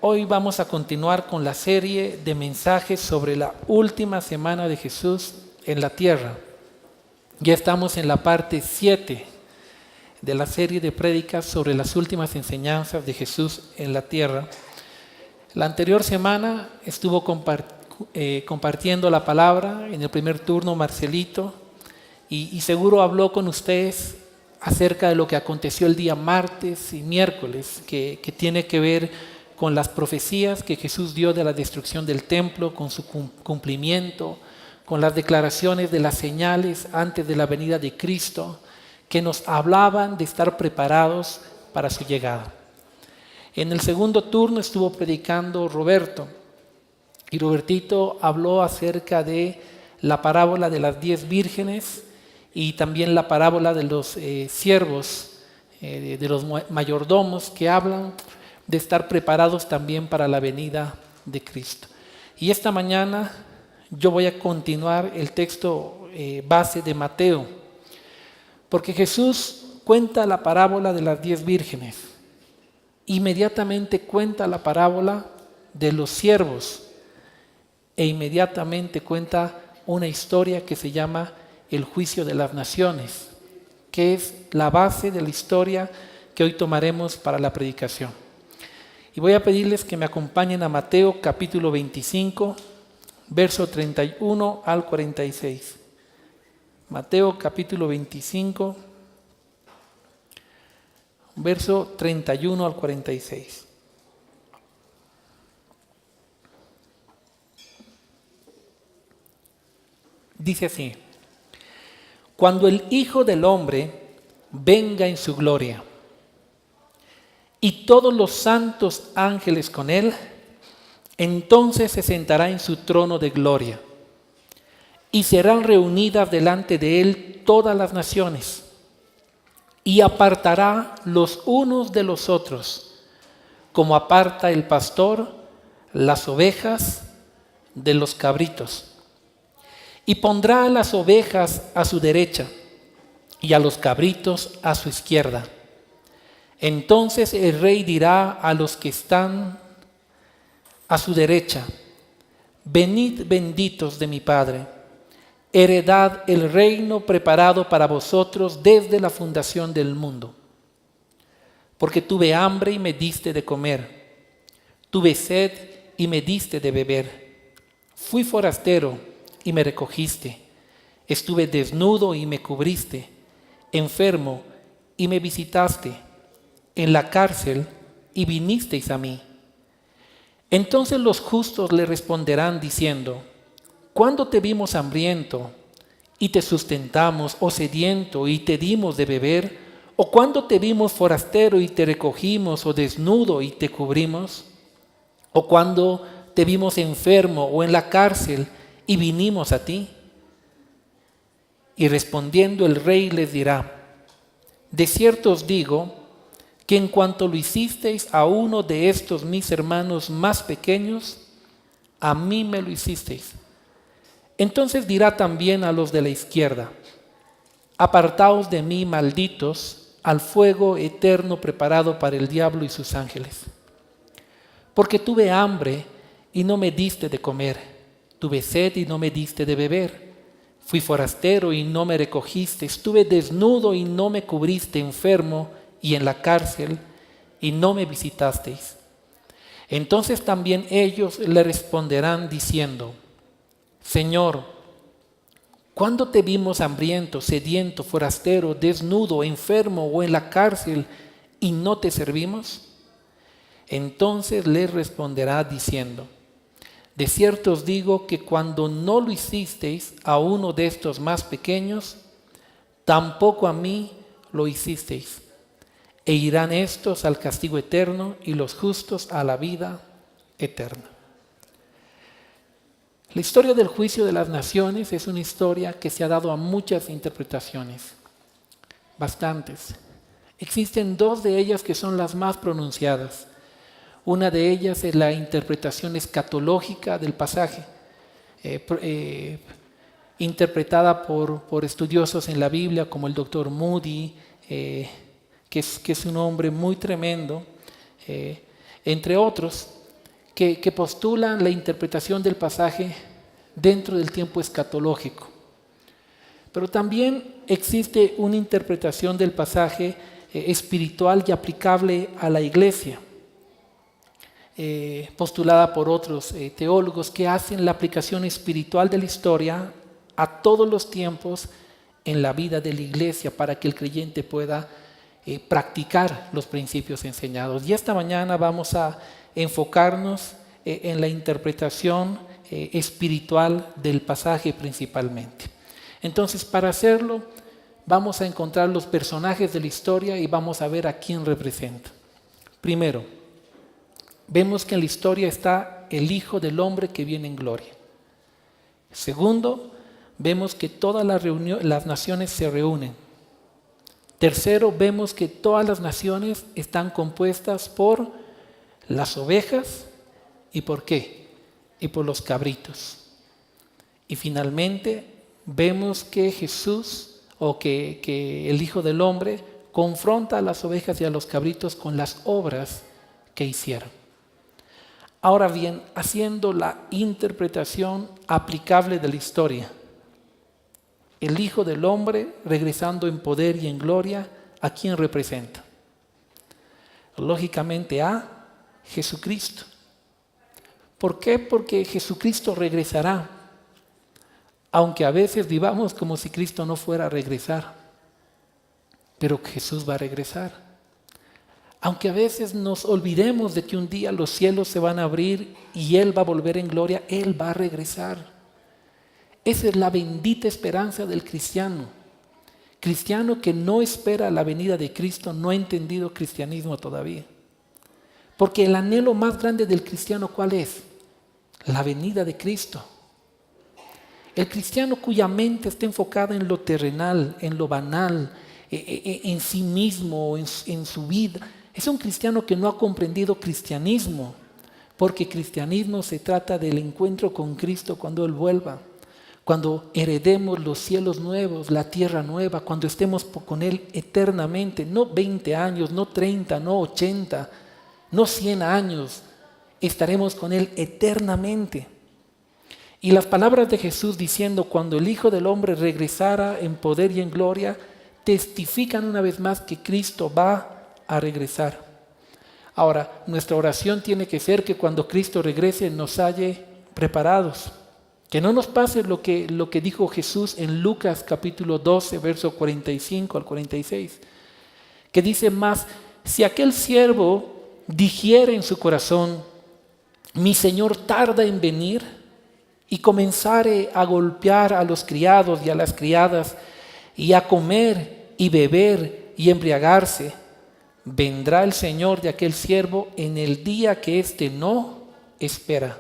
Hoy vamos a continuar con la serie de mensajes sobre la última semana de Jesús en la tierra. Ya estamos en la parte 7 de la serie de prédicas sobre las últimas enseñanzas de Jesús en la tierra. La anterior semana estuvo compartiendo la palabra en el primer turno Marcelito y seguro habló con ustedes acerca de lo que aconteció el día martes y miércoles, que tiene que ver con las profecías que Jesús dio de la destrucción del templo, con su cumplimiento, con las declaraciones de las señales antes de la venida de Cristo, que nos hablaban de estar preparados para su llegada. En el segundo turno estuvo predicando Roberto, y Robertito habló acerca de la parábola de las 10 vírgenes y también la parábola de los siervos, de los mayordomos, que hablan de estar preparados también para la venida de Cristo. Y esta mañana yo voy a continuar el texto base de Mateo, porque Jesús cuenta la parábola de las 10 vírgenes, inmediatamente cuenta la parábola de los siervos e inmediatamente cuenta una historia que se llama el juicio de las naciones, que es la base de la historia que hoy tomaremos para la predicación. Y voy a pedirles que me acompañen a Mateo capítulo 25, verso 31 al 46. Mateo capítulo 25, verso 31 al 46. Dice así: cuando el Hijo del Hombre venga en su gloria, y todos los santos ángeles con él, entonces se sentará en su trono de gloria, y serán reunidas delante de él todas las naciones, y apartará los unos de los otros, como aparta el pastor las ovejas de los cabritos. Y pondrá a las ovejas a su derecha, y a los cabritos a su izquierda. Entonces el rey dirá a los que están a su derecha: venid benditos de mi Padre, heredad el reino preparado para vosotros desde la fundación del mundo. Porque tuve hambre y me diste de comer, tuve sed y me diste de beber, fui forastero y me recogiste, estuve desnudo y me cubriste, enfermo y me visitaste, en la cárcel y vinisteis a mí. Entonces los justos le responderán diciendo: ¿cuándo te vimos hambriento y te sustentamos, o sediento y te dimos de beber? ¿O cuándo te vimos forastero y te recogimos, o desnudo y te cubrimos? ¿O cuándo te vimos enfermo o en la cárcel y vinimos a ti? Y respondiendo el rey les dirá: de cierto os digo que en cuanto lo hicisteis a uno de estos mis hermanos más pequeños, a mí me lo hicisteis. Entonces dirá también a los de la izquierda: apartaos de mí, malditos, al fuego eterno preparado para el diablo y sus ángeles. Porque tuve hambre y no me diste de comer, tuve sed y no me diste de beber, fui forastero y no me recogiste, estuve desnudo y no me cubriste, enfermo y en la cárcel y no me visitasteis. Entonces también ellos le responderán diciendo: Señor, ¿cuándo te vimos hambriento, sediento, forastero, desnudo, enfermo o en la cárcel y no te servimos? Entonces les responderá diciendo: de cierto os digo que cuando no lo hicisteis a uno de estos más pequeños, tampoco a mí lo hicisteis. E irán estos al castigo eterno y los justos a la vida eterna. La historia del juicio de las naciones es una historia que se ha dado a muchas interpretaciones, bastantes. Existen dos de ellas que son las más pronunciadas. Una de ellas es la interpretación escatológica del pasaje, interpretada por estudiosos en la Biblia como el Dr. Moody, que es un hombre muy tremendo, entre otros. que postulan la interpretación del pasaje dentro del tiempo escatológico. Pero también existe una interpretación del pasaje espiritual y aplicable a la iglesia, postulada por otros teólogos que hacen la aplicación espiritual de la historia a todos los tiempos en la vida de la iglesia para que el creyente pueda practicar los principios enseñados. Y esta mañana vamos a enfocarnos en la interpretación espiritual del pasaje principalmente. Entonces, para hacerlo, vamos a encontrar los personajes de la historia y vamos a ver a quién representa. Primero, vemos que en la historia está el Hijo del Hombre que viene en gloria. Segundo, vemos que todas las naciones se reúnen. Tercero, vemos que todas las naciones están compuestas por las ovejas. ¿Y por qué? Y por los cabritos. Y finalmente, vemos que Jesús, o que el Hijo del Hombre, confronta a las ovejas y a los cabritos con las obras que hicieron. Ahora bien, haciendo la interpretación aplicable de la historia, el Hijo del Hombre, regresando en poder y en gloria, ¿a quién representa? Lógicamente a Jesucristo. ¿Por qué? Porque Jesucristo regresará, aunque a veces vivamos como si Cristo no fuera a regresar, pero Jesús va a regresar. Aunque a veces nos olvidemos de que un día los cielos se van a abrir y Él va a volver en gloria, Él va a regresar. Esa es la bendita esperanza del cristiano. Cristiano que no espera la venida de Cristo no ha entendido cristianismo todavía. Porque el anhelo más grande del cristiano, ¿cuál es? La venida de Cristo. El cristiano cuya mente está enfocada en lo terrenal, en lo banal, en sí mismo, en su vida, es un cristiano que no ha comprendido cristianismo, porque cristianismo se trata del encuentro con Cristo cuando Él vuelva, cuando heredemos los cielos nuevos, la tierra nueva, cuando estemos con Él eternamente, no 20 años, no 30, no 80, no 100 años, estaremos con Él eternamente. Y las palabras de Jesús diciendo, cuando el Hijo del Hombre regresara en poder y en gloria, testifican una vez más que Cristo va a regresar. Ahora, nuestra oración tiene que ser que cuando Cristo regrese nos halle preparados. Que no nos pase lo que dijo Jesús en Lucas capítulo 12, verso 45 al 46. Que dice más, si aquel siervo dijere en su corazón, mi Señor tarda en venir, y comenzare a golpear a los criados y a las criadas, y a comer y beber y embriagarse, vendrá el Señor de aquel siervo en el día que éste no espera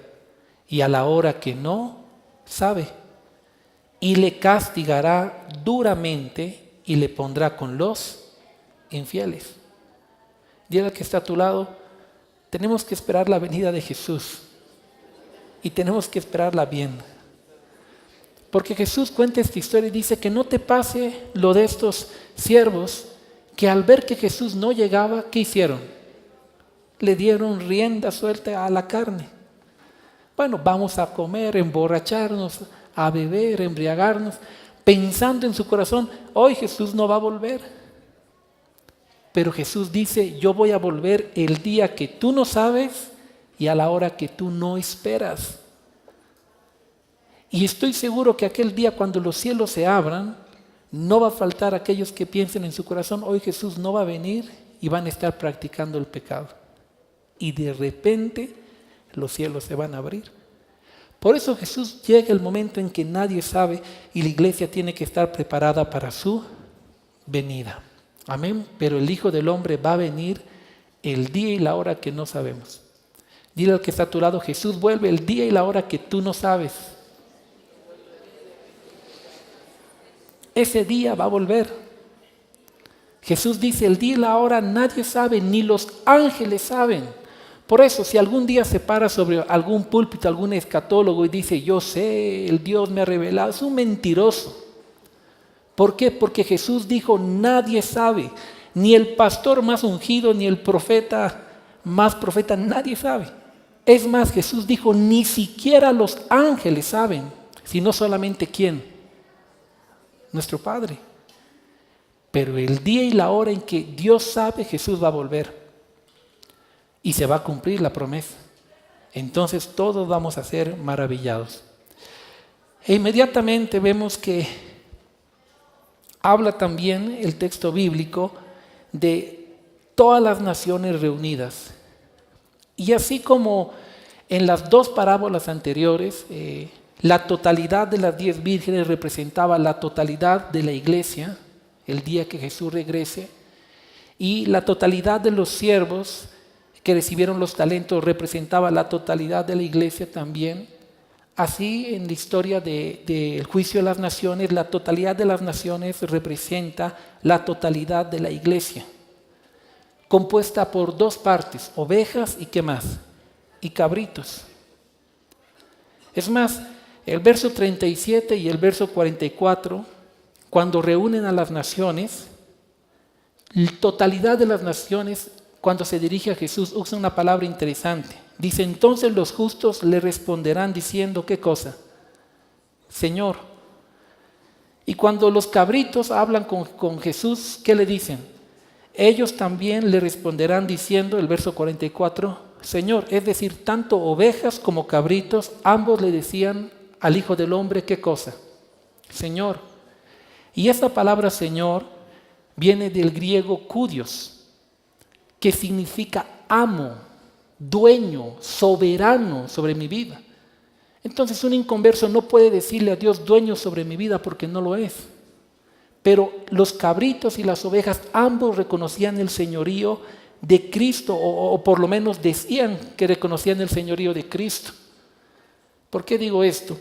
y a la hora que no sabe, y le castigará duramente y le pondrá con los infieles. Dile al que está a tu lado, tenemos que esperar la venida de Jesús y tenemos que esperarla bien. Porque Jesús cuenta esta historia y dice que no te pase lo de estos siervos que al ver que Jesús no llegaba, ¿qué hicieron? Le dieron rienda suelta a la carne. Bueno, vamos a comer, emborracharnos, a beber, embriagarnos, pensando en su corazón, hoy Jesús no va a volver. Pero Jesús dice, yo voy a volver el día que tú no sabes y a la hora que tú no esperas. Y estoy seguro que aquel día cuando los cielos se abran, no va a faltar aquellos que piensen en su corazón, hoy Jesús no va a venir y van a estar practicando el pecado. Y de repente los cielos se van a abrir. Por eso Jesús llega el momento en que nadie sabe y la iglesia tiene que estar preparada para su venida. Amén. Pero el Hijo del Hombre va a venir el día y la hora que no sabemos. Dile al que está a tu lado, Jesús vuelve el día y la hora que tú no sabes. Ese día va a volver. Jesús dice, el día y la hora nadie sabe, ni los ángeles saben. Por eso, si algún día se para sobre algún púlpito, algún escatólogo y dice, yo sé, el Dios me ha revelado, es un mentiroso. ¿Por qué? Porque Jesús dijo, nadie sabe, ni el pastor más ungido, ni el profeta más profeta, nadie sabe. Es más, Jesús dijo, ni siquiera los ángeles saben, sino solamente ¿quién? Nuestro Padre. Pero el día y la hora en que Dios sabe, Jesús va a volver. Y se va a cumplir la promesa. Entonces todos vamos a ser maravillados. E inmediatamente vemos que habla también el texto bíblico de todas las naciones reunidas. Y así como en las dos parábolas anteriores, la totalidad de las 10 vírgenes representaba la totalidad de la iglesia, el día que Jesús regrese, y la totalidad de los siervos que recibieron los talentos representaba la totalidad de la iglesia también. Así, en la historia del juicio de las naciones, la totalidad de las naciones representa la totalidad de la iglesia, compuesta por dos partes, ovejas y ¿qué más? Y cabritos. Es más, el verso 37 y el verso 44, cuando reúnen a las naciones, la totalidad de las naciones, cuando se dirige a Jesús, usa una palabra interesante. Dice, entonces los justos le responderán diciendo, ¿qué cosa? Señor. Y cuando los cabritos hablan con Jesús, ¿qué le dicen? Ellos también le responderán diciendo, el verso 44, Señor. Es decir, tanto ovejas como cabritos, ambos le decían al Hijo del Hombre, ¿qué cosa? Señor. Y esta palabra Señor viene del griego kurios, que significa amo, dueño, soberano sobre mi vida. Entonces un inconverso no puede decirle a Dios dueño sobre mi vida porque no lo es. Pero los cabritos y las ovejas ambos reconocían el señorío de Cristo, o por lo menos decían que reconocían el señorío de Cristo. ¿Por qué digo esto?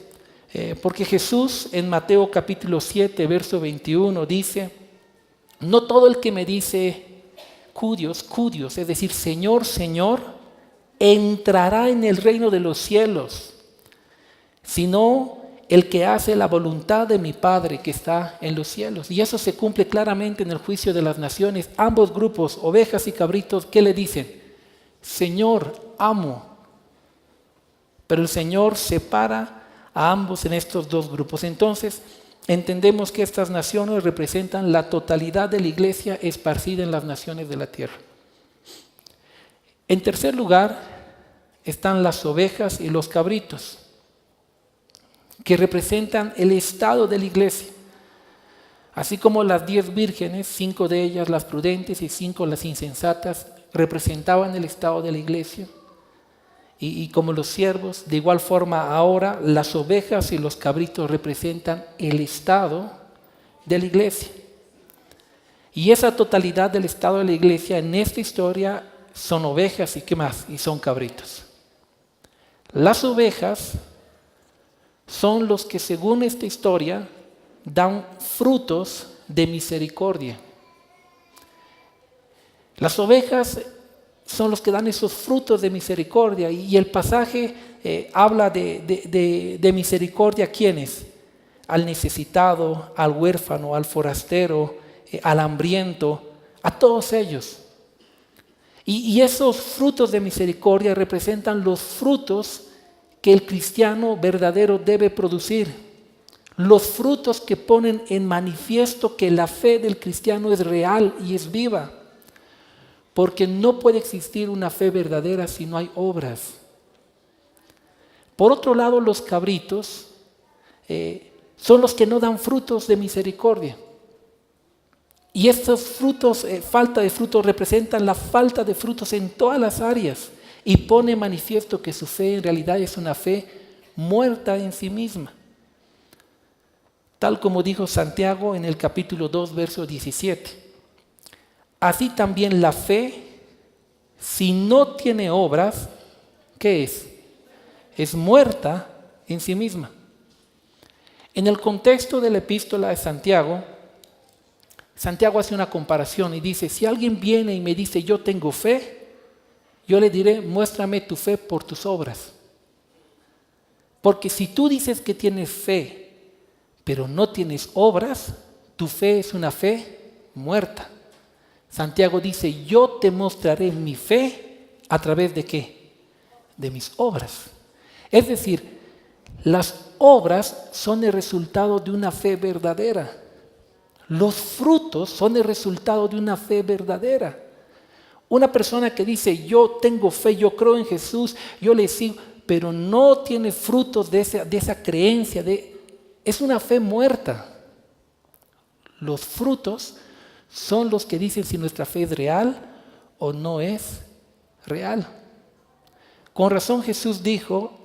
Porque Jesús en Mateo capítulo 7, verso 21 dice, no todo el que me dice kurios, es decir, Señor, Señor, entrará en el reino de los cielos, sino el que hace la voluntad de mi Padre que está en los cielos. Y eso se cumple claramente en el juicio de las naciones. Ambos grupos, ovejas y cabritos, ¿qué le dicen? Señor, amo. Pero el Señor separa a ambos en estos dos grupos. Entonces, entendemos que estas naciones representan la totalidad de la iglesia esparcida en las naciones de la tierra. En tercer lugar, están las ovejas y los cabritos, que representan el estado de la iglesia. Así como las 10 vírgenes, 5 de ellas las prudentes y 5 las insensatas, representaban el estado de la iglesia. Y como los siervos, de igual forma ahora las ovejas y los cabritos representan el estado de la iglesia. Y esa totalidad del estado de la iglesia en esta historia son ovejas y ¿qué más? Y son cabritos. Las ovejas son los que según esta historia dan frutos de misericordia. Las ovejas son los que dan esos frutos de misericordia y el pasaje habla de misericordia. ¿A quiénes? Al necesitado, al huérfano, al forastero, al hambriento, a todos ellos. Y esos frutos de misericordia representan los frutos que el cristiano verdadero debe producir. Los frutos que ponen en manifiesto que la fe del cristiano es real y es viva. Porque no puede existir una fe verdadera si no hay obras. Por otro lado, los cabritos son los que no dan frutos de misericordia. Y estos frutos, falta de frutos, representan la falta de frutos en todas las áreas y pone manifiesto que su fe en realidad es una fe muerta en sí misma. Tal como dijo Santiago en el capítulo 2, verso 17. Así también la fe, si no tiene obras, ¿qué es? Es muerta en sí misma. En el contexto de la epístola de Santiago, Santiago hace una comparación y dice, si alguien viene y me dice yo tengo fe, yo le diré, muéstrame tu fe por tus obras. Porque si tú dices que tienes fe, pero no tienes obras, tu fe es una fe muerta. Santiago dice, yo te mostraré mi fe a través de ¿qué? de mis obras. Es decir, las obras son el resultado de una fe verdadera. Los frutos son el resultado de una fe verdadera. Una persona que dice, yo tengo fe, yo creo en Jesús, yo le sigo, pero no tiene frutos de esa creencia, es una fe muerta. Los frutos son los que dicen si nuestra fe es real o no es real. Con razón Jesús dijo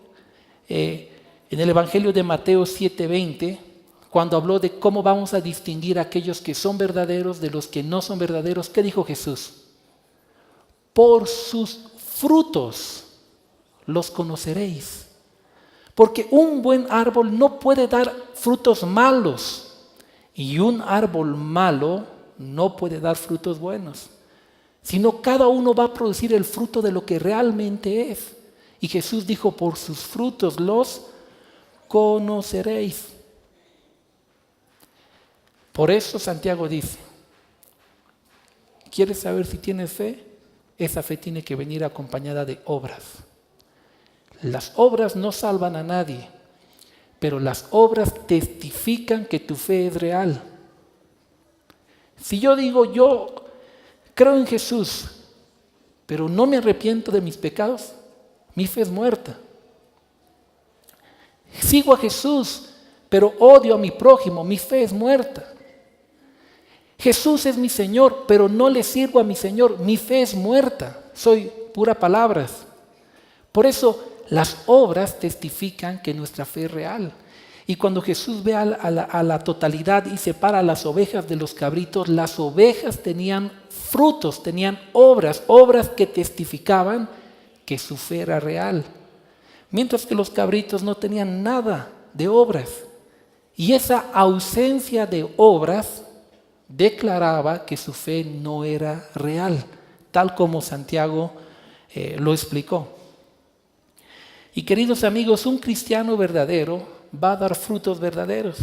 en el Evangelio de Mateo 7:20, cuando habló de cómo vamos a distinguir a aquellos que son verdaderos de los que no son verdaderos, ¿qué dijo Jesús? Por sus frutos los conoceréis. Porque un buen árbol no puede dar frutos malos y un árbol malo no puede dar frutos buenos, sino cada uno va a producir el fruto de lo que realmente es. Y Jesús dijo, por sus frutos los conoceréis. Por eso Santiago dice, ¿quieres saber si tienes fe? Esa fe tiene que venir acompañada de obras. Las obras no salvan a nadie, pero las obras testifican que tu fe es real. Si yo digo, yo creo en Jesús, pero no me arrepiento de mis pecados, mi fe es muerta. Sigo a Jesús, pero odio a mi prójimo, mi fe es muerta. Jesús es mi Señor, pero no le sirvo a mi Señor, mi fe es muerta. Soy pura palabras. Por eso las obras testifican que nuestra fe es real. Y cuando Jesús ve a la totalidad y separa las ovejas de los cabritos, las ovejas tenían frutos, tenían obras que testificaban que su fe era real. Mientras que los cabritos no tenían nada de obras. Y esa ausencia de obras declaraba que su fe no era real, tal como Santiago lo explicó. Y queridos amigos, un cristiano verdadero va a dar frutos verdaderos.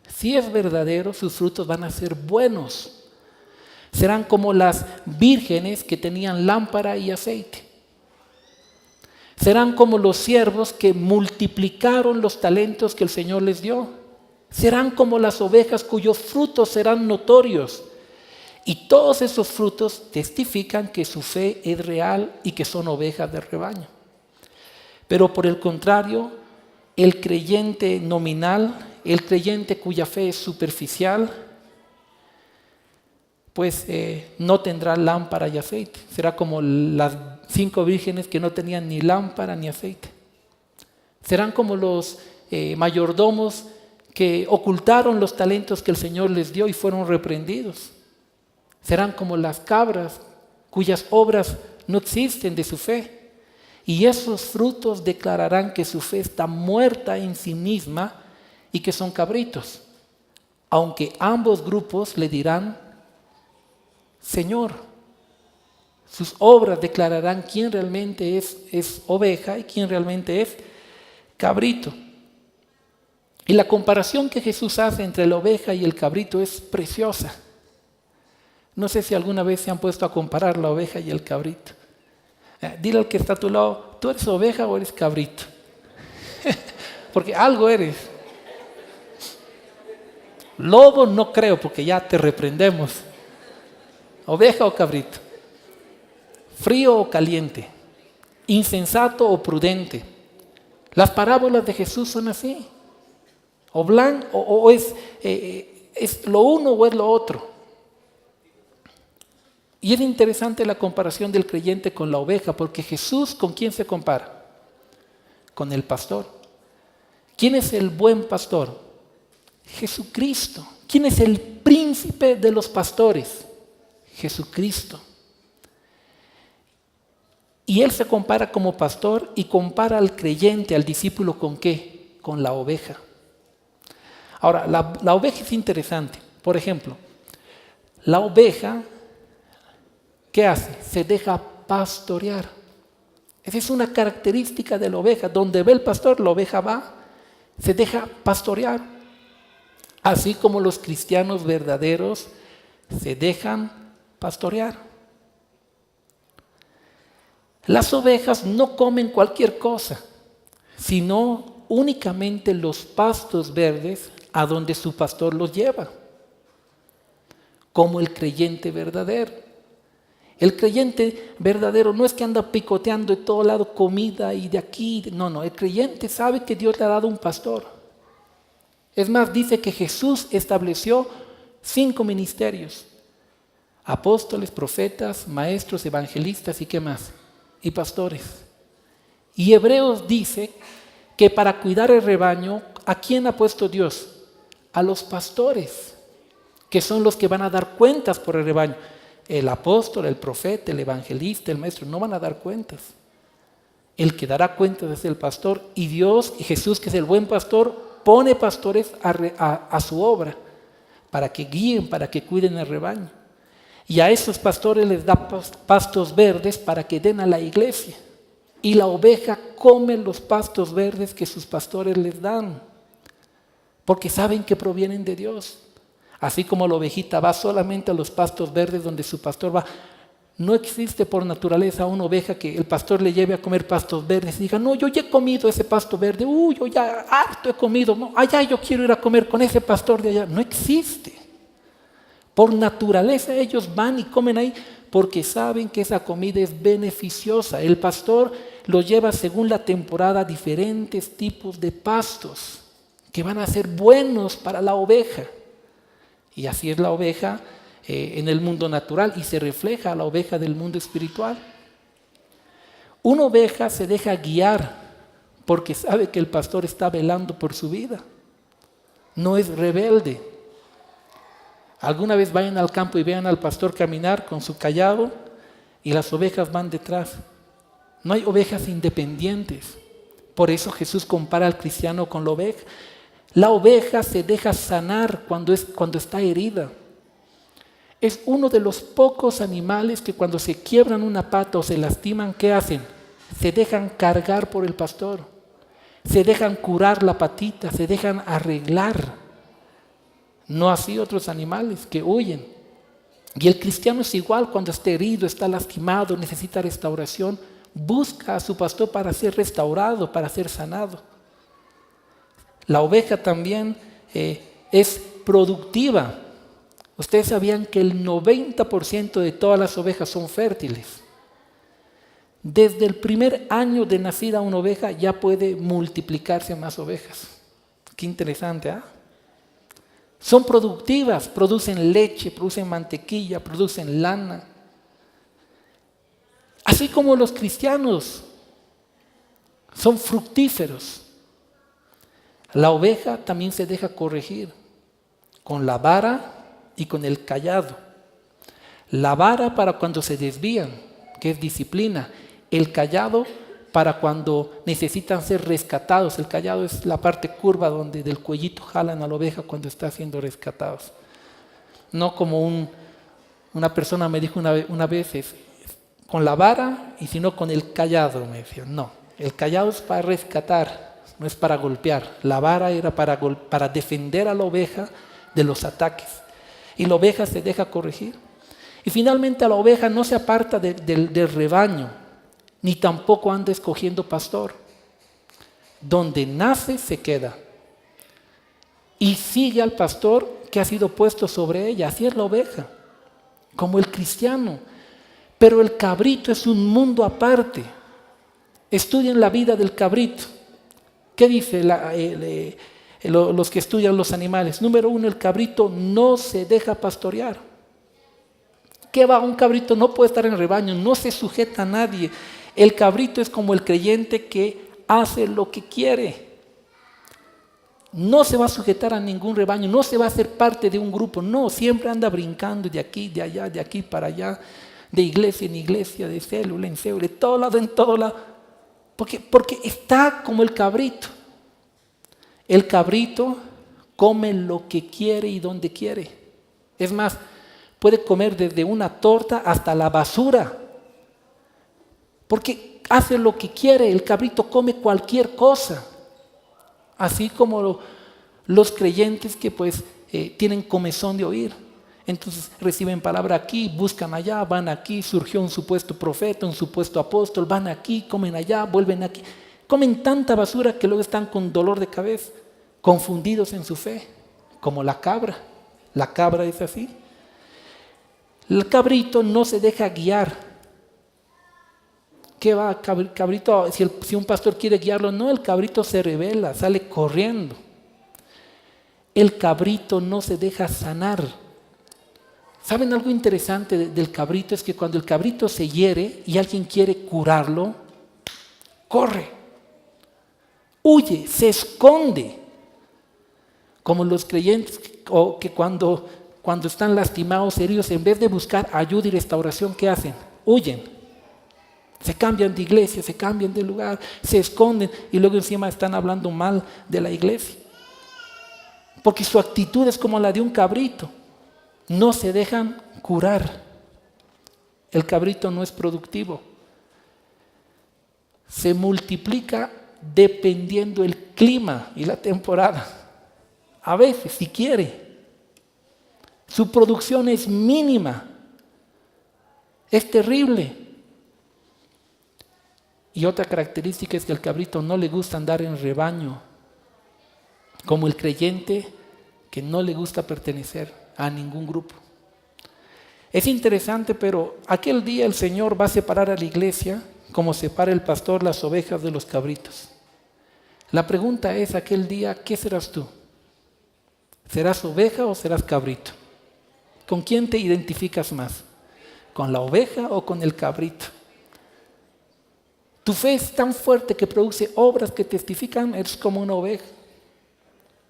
Si es verdadero, sus frutos van a ser buenos. Serán como las vírgenes que tenían lámpara y aceite. Serán como los siervos que multiplicaron los talentos que el Señor les dio. Serán como las ovejas cuyos frutos serán notorios. Y todos esos frutos testifican que su fe es real y que son ovejas del rebaño. Pero por el contrario, el creyente nominal, el creyente cuya fe es superficial, pues no tendrá lámpara y aceite. Será como las 5 vírgenes que no tenían ni lámpara ni aceite. Serán como los mayordomos que ocultaron los talentos que el Señor les dio y fueron reprendidos. Serán como las cabras cuyas obras no existen de su fe. Y esos frutos declararán que su fe está muerta en sí misma y que son cabritos. Aunque ambos grupos le dirán, Señor. Sus obras declararán quién realmente es oveja y quién realmente es cabrito. Y la comparación que Jesús hace entre la oveja y el cabrito es preciosa. No sé si alguna vez se han puesto a comparar la oveja y el cabrito. Dile al que está a tu lado, ¿tú eres oveja o eres cabrito? Porque algo eres. Lobo no creo, porque ya te reprendemos. ¿Oveja o cabrito? ¿Frío o caliente? ¿Insensato o prudente? Las parábolas de Jesús son así. O blanco, o es lo uno o es lo otro. Y es interesante la comparación del creyente con la oveja, porque Jesús, ¿con quién se compara? Con el pastor. ¿Quién es el buen pastor? Jesucristo. ¿Quién es el príncipe de los pastores? Jesucristo. Y Él se compara como pastor y compara al creyente, al discípulo, ¿con qué? Con la oveja. Ahora, la oveja es interesante. Por ejemplo, la oveja, ¿qué hace? Se deja pastorear. Esa es una característica de la oveja. Donde ve el pastor, la oveja va, se deja pastorear. Así como los cristianos verdaderos se dejan pastorear. Las ovejas no comen cualquier cosa, sino únicamente los pastos verdes a donde su pastor los lleva, como el creyente verdadero. El creyente verdadero no es que anda picoteando de todo lado comida y de aquí, no, el creyente sabe que Dios le ha dado un pastor. Es más, dice que Jesús estableció 5 ministerios: apóstoles, profetas, maestros, evangelistas y ¿qué más? Y pastores. Y Hebreos dice que para cuidar el rebaño, ¿a quién ha puesto Dios? A los pastores, que son los que van a dar cuentas por el rebaño. El apóstol, el profeta, el evangelista, el maestro no van a dar cuentas. El que dará cuentas es el pastor, y Dios y Jesús, que es el buen pastor, pone pastores a su obra para que guíen, para que cuiden el rebaño. Y a esos pastores les da pastos verdes para que den a la iglesia. Y la oveja come los pastos verdes que sus pastores les dan, porque saben que provienen de Dios. Así como la ovejita va solamente a los pastos verdes donde su pastor va. No existe por naturaleza una oveja que el pastor le lleve a comer pastos verdes y diga: no, yo ya he comido ese pasto verde, yo ya harto he comido, no, allá yo quiero ir a comer con ese pastor de allá. No existe. Por naturaleza ellos van y comen ahí porque saben que esa comida es beneficiosa. El pastor los lleva según la temporada a diferentes tipos de pastos que van a ser buenos para la oveja. Y así es la oveja en el mundo natural, y se refleja a la oveja del mundo espiritual. Una oveja se deja guiar porque sabe que el pastor está velando por su vida. No es rebelde. Alguna vez vayan al campo y vean al pastor caminar con su cayado y las ovejas van detrás. No hay ovejas independientes. Por eso Jesús compara al cristiano con la oveja. La oveja se deja sanar cuando está herida. Es uno de los pocos animales que cuando se quiebran una pata o se lastiman, ¿qué hacen? Se dejan cargar por el pastor. Se dejan curar la patita, se dejan arreglar. No así otros animales que huyen. Y el cristiano es igual: cuando está herido, está lastimado, necesita restauración, busca a su pastor para ser restaurado, para ser sanado. La oveja también es productiva. Ustedes sabían que el 90% de todas las ovejas son fértiles. Desde el primer año de nacida una oveja ya puede multiplicarse a más ovejas. Qué interesante, ¿ah? Son productivas, producen leche, producen mantequilla, producen lana. Así como los cristianos son fructíferos. La oveja también se deja corregir con la vara y con el cayado. La vara para cuando se desvían, que es disciplina. El cayado para cuando necesitan ser rescatados. El cayado es la parte curva donde del cuellito jalan a la oveja cuando está siendo rescatados. No como una persona me dijo una vez, con la vara y sino con el cayado, me decía. No, el cayado es para rescatar, no es para golpear. La vara era para defender a la oveja de los ataques. Y la oveja se deja corregir. Y finalmente la oveja no se aparta del rebaño, ni tampoco anda escogiendo pastor. Donde nace se queda. Y sigue al pastor que ha sido puesto sobre ella. Así es la oveja, como el cristiano. Pero el cabrito es un mundo aparte. Estudien la vida del cabrito. ¿Qué dice los que estudian los animales? Número 1, el cabrito no se deja pastorear. ¿Qué va? Un cabrito no puede estar en el rebaño, no se sujeta a nadie. El cabrito es como el creyente que hace lo que quiere. No se va a sujetar a ningún rebaño, no se va a hacer parte de un grupo, no, siempre anda brincando de aquí, de allá, de aquí para allá, de iglesia en iglesia, de célula en célula, de todo lado en todo lado. Porque está como el cabrito. El cabrito come lo que quiere y donde quiere. Es más, puede comer desde una torta hasta la basura. Porque hace lo que quiere, el cabrito come cualquier cosa. Así como los creyentes que tienen comezón de oír. Entonces reciben palabra aquí, buscan allá, van aquí, surgió un supuesto profeta, un supuesto apóstol, van aquí, comen allá, vuelven aquí. Comen tanta basura que luego están con dolor de cabeza, confundidos en su fe, como la cabra. La cabra es así. El cabrito no se deja guiar. ¿Qué va, cabrito? Si un pastor quiere guiarlo, no, el cabrito se rebela, sale corriendo. El cabrito no se deja sanar. ¿Saben algo interesante del cabrito? Es que cuando el cabrito se hiere y alguien quiere curarlo, corre, huye, se esconde. Como los creyentes que cuando están lastimados, heridos, en vez de buscar ayuda y restauración, ¿qué hacen? Huyen. Se cambian de iglesia, se cambian de lugar, se esconden y luego encima están hablando mal de la iglesia. Porque su actitud es como la de un cabrito. No se dejan curar. El cabrito no es productivo. Se multiplica dependiendo el clima y la temporada. A veces, si quiere. Su producción es mínima. Es terrible. Y otra característica es que al cabrito no le gusta andar en rebaño, como el creyente que no le gusta pertenecer a ningún grupo. Es interesante, pero aquel día el Señor va a separar a la iglesia como separa el pastor las ovejas de los cabritos. La pregunta es, aquel día, ¿qué serás tú? ¿Serás oveja o serás cabrito? ¿Con quién te identificas más? ¿Con la oveja o con el cabrito? Tu fe es tan fuerte que produce obras que testifican, eres como una oveja.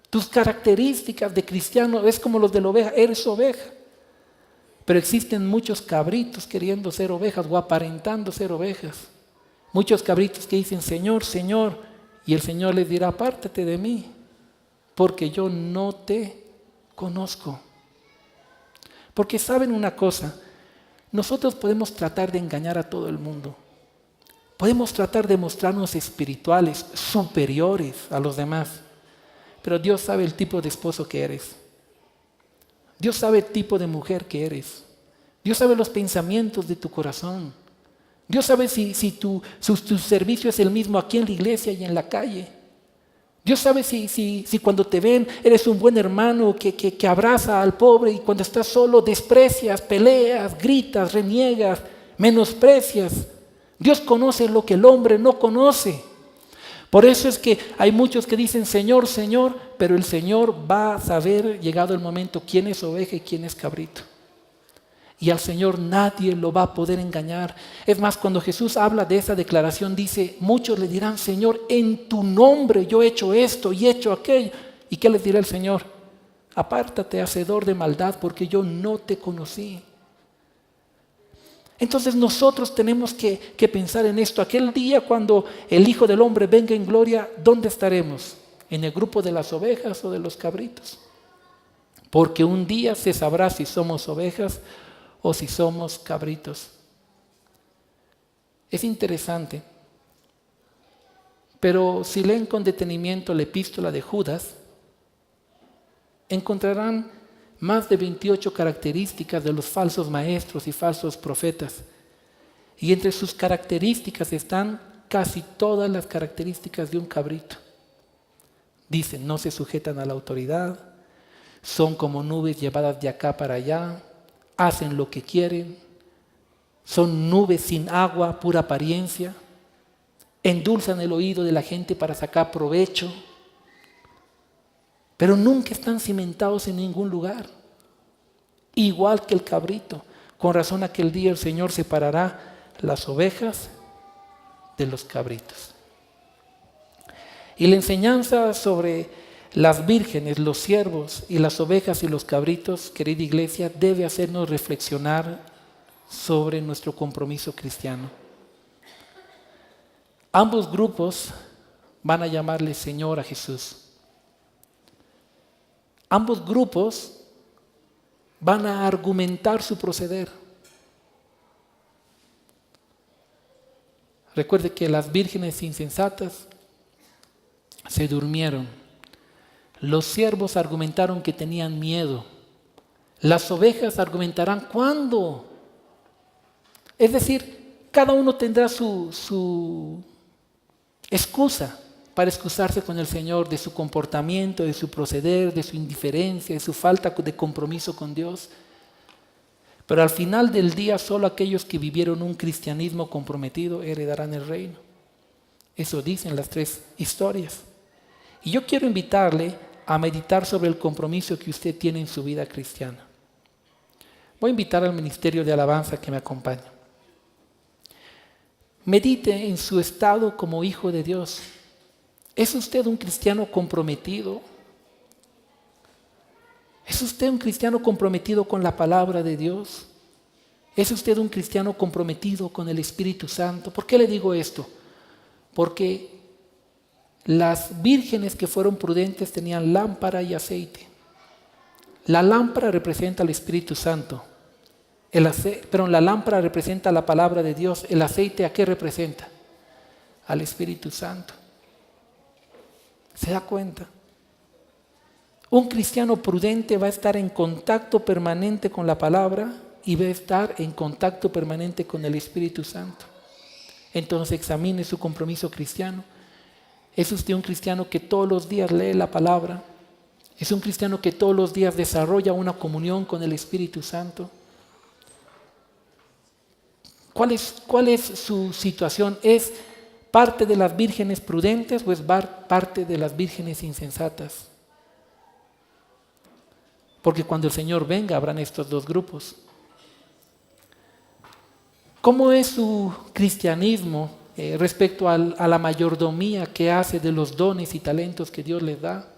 Tus características de cristiano es como los de la oveja, eres oveja. Pero existen muchos cabritos queriendo ser ovejas o aparentando ser ovejas. Muchos cabritos que dicen, Señor, Señor, y el Señor les dirá, apártate de mí, porque yo no te conozco. Porque saben una cosa, nosotros podemos tratar de engañar a todo el mundo. Podemos tratar de mostrarnos espirituales, superiores a los demás. Pero Dios sabe el tipo de esposo que eres. Dios sabe el tipo de mujer que eres. Dios sabe los pensamientos de tu corazón. Dios sabe si tu servicio es el mismo aquí en la iglesia y en la calle. Dios sabe si cuando te ven eres un buen hermano que abraza al pobre y cuando estás solo desprecias, peleas, gritas, reniegas, menosprecias. Dios conoce lo que el hombre no conoce. Por eso es que hay muchos que dicen Señor, Señor, pero el Señor va a saber, llegado el momento, quién es oveja y quién es cabrito. Y al Señor nadie lo va a poder engañar. Es más, cuando Jesús habla de esa declaración, dice, muchos le dirán, Señor, en tu nombre yo he hecho esto y he hecho aquello. ¿Y qué les dirá el Señor? Apártate, hacedor de maldad, porque yo no te conocí. Entonces nosotros tenemos que pensar en esto. Aquel día cuando el Hijo del Hombre venga en gloria, ¿dónde estaremos? ¿En el grupo de las ovejas o de los cabritos? Porque un día se sabrá si somos ovejas o si somos cabritos. Es interesante, pero si leen con detenimiento la epístola de Judas, encontrarán más de 28 características de los falsos maestros y falsos profetas. Y entre sus características están casi todas las características de un cabrito. Dicen, no se sujetan a la autoridad, son como nubes llevadas de acá para allá, hacen lo que quieren, son nubes sin agua, pura apariencia, endulzan el oído de la gente para sacar provecho, pero nunca están cimentados en ningún lugar. Igual que el cabrito. Con razón aquel día el Señor separará las ovejas de los cabritos. Y la enseñanza sobre las vírgenes, los siervos y las ovejas y los cabritos, querida iglesia, debe hacernos reflexionar sobre nuestro compromiso cristiano. Ambos grupos van a llamarle Señor a Jesús. Ambos grupos van a argumentar su proceder. Recuerde que las vírgenes insensatas se durmieron. Los siervos argumentaron que tenían miedo. Las ovejas argumentarán, ¿cuándo? Es decir, cada uno tendrá su excusa para excusarse con el Señor de su comportamiento, de su proceder, de su indiferencia, de su falta de compromiso con Dios. Pero al final del día, solo aquellos que vivieron un cristianismo comprometido heredarán el reino. Eso dicen las 3 historias. Y yo quiero invitarle a meditar sobre el compromiso que usted tiene en su vida cristiana. Voy a invitar al ministerio de alabanza que me acompañe. Medite en su estado como hijo de Dios. ¿Es usted un cristiano comprometido? ¿Es usted un cristiano comprometido con la palabra de Dios? ¿Es usted un cristiano comprometido con el Espíritu Santo? ¿Por qué le digo esto? Porque las vírgenes que fueron prudentes tenían lámpara y aceite. La lámpara representa al Espíritu Santo. La lámpara representa la palabra de Dios. ¿El aceite a qué representa? Al Espíritu Santo. ¿Se da cuenta? Un cristiano prudente va a estar en contacto permanente con la palabra y va a estar en contacto permanente con el Espíritu Santo. Entonces examine su compromiso cristiano. ¿Es usted un cristiano que todos los días lee la palabra? ¿Es un cristiano que todos los días desarrolla una comunión con el Espíritu Santo? ¿Cuál es su situación? ¿Es parte de las vírgenes prudentes o es parte de las vírgenes insensatas? Porque cuando el Señor venga habrán estos 2 grupos. ¿Cómo es su cristianismo respecto a la mayordomía que hace de los dones y talentos que Dios les da?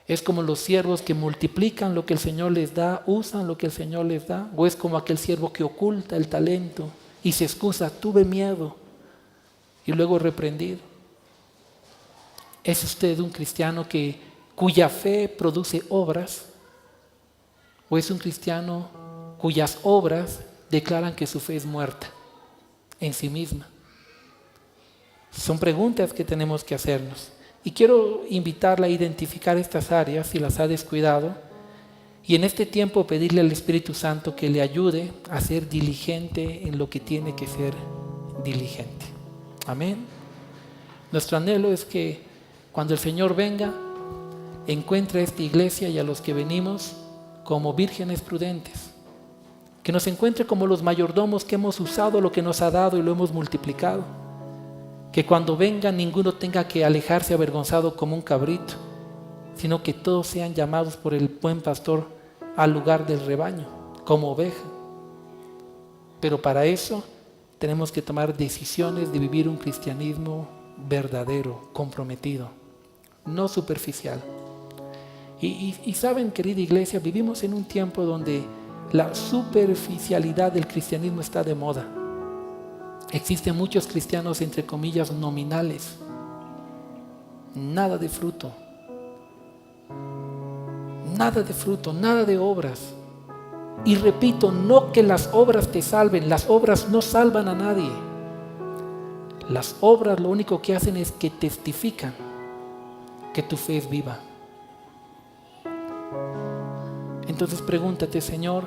¿Es como los siervos que multiplican lo que el Señor les da, usan lo que el Señor les da? ¿O es como aquel siervo que oculta el talento y se excusa, tuve miedo, y luego reprendido? ¿Es usted un cristiano cuya fe produce obras? ¿O es un cristiano cuyas obras declaran que su fe es muerta en sí misma? Son preguntas que tenemos que hacernos. Y quiero invitarla a identificar estas áreas si las ha descuidado y en este tiempo pedirle al Espíritu Santo que le ayude a ser diligente en lo que tiene que ser diligente. Amén. Nuestro anhelo es que cuando el Señor venga, encuentre a esta iglesia y a los que venimos como vírgenes prudentes. Que nos encuentre como los mayordomos que hemos usado lo que nos ha dado y lo hemos multiplicado. Que cuando venga ninguno tenga que alejarse avergonzado como un cabrito, sino que todos sean llamados por el buen pastor al lugar del rebaño, como oveja. Pero para eso tenemos que tomar decisiones de vivir un cristianismo verdadero, comprometido, no superficial. Y saben, querida iglesia, vivimos en un tiempo donde la superficialidad del cristianismo está de moda. Existen muchos cristianos, entre comillas, nominales. Nada de fruto. Nada de fruto, nada de obras. Y repito, no que las obras te salven, las obras no salvan a nadie. Las obras lo único que hacen es que testifican que tu fe es viva. Entonces pregúntate, Señor,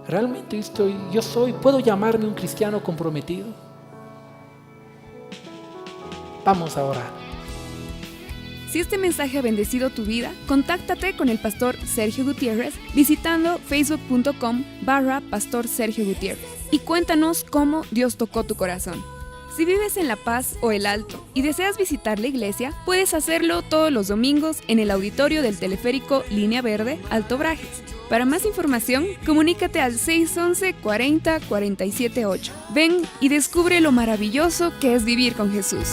¿realmente puedo llamarme un cristiano comprometido? Vamos a orar. Si este mensaje ha bendecido tu vida, contáctate con el pastor Sergio Gutiérrez visitando facebook.com/pastor Sergio Gutiérrez y cuéntanos cómo Dios tocó tu corazón. Si vives en La Paz o El Alto y deseas visitar la iglesia, puedes hacerlo todos los domingos en el auditorio del teleférico Línea Verde, Alto Brajes. Para más información, comunícate al 611-40-478. Ven y descubre lo maravilloso que es vivir con Jesús.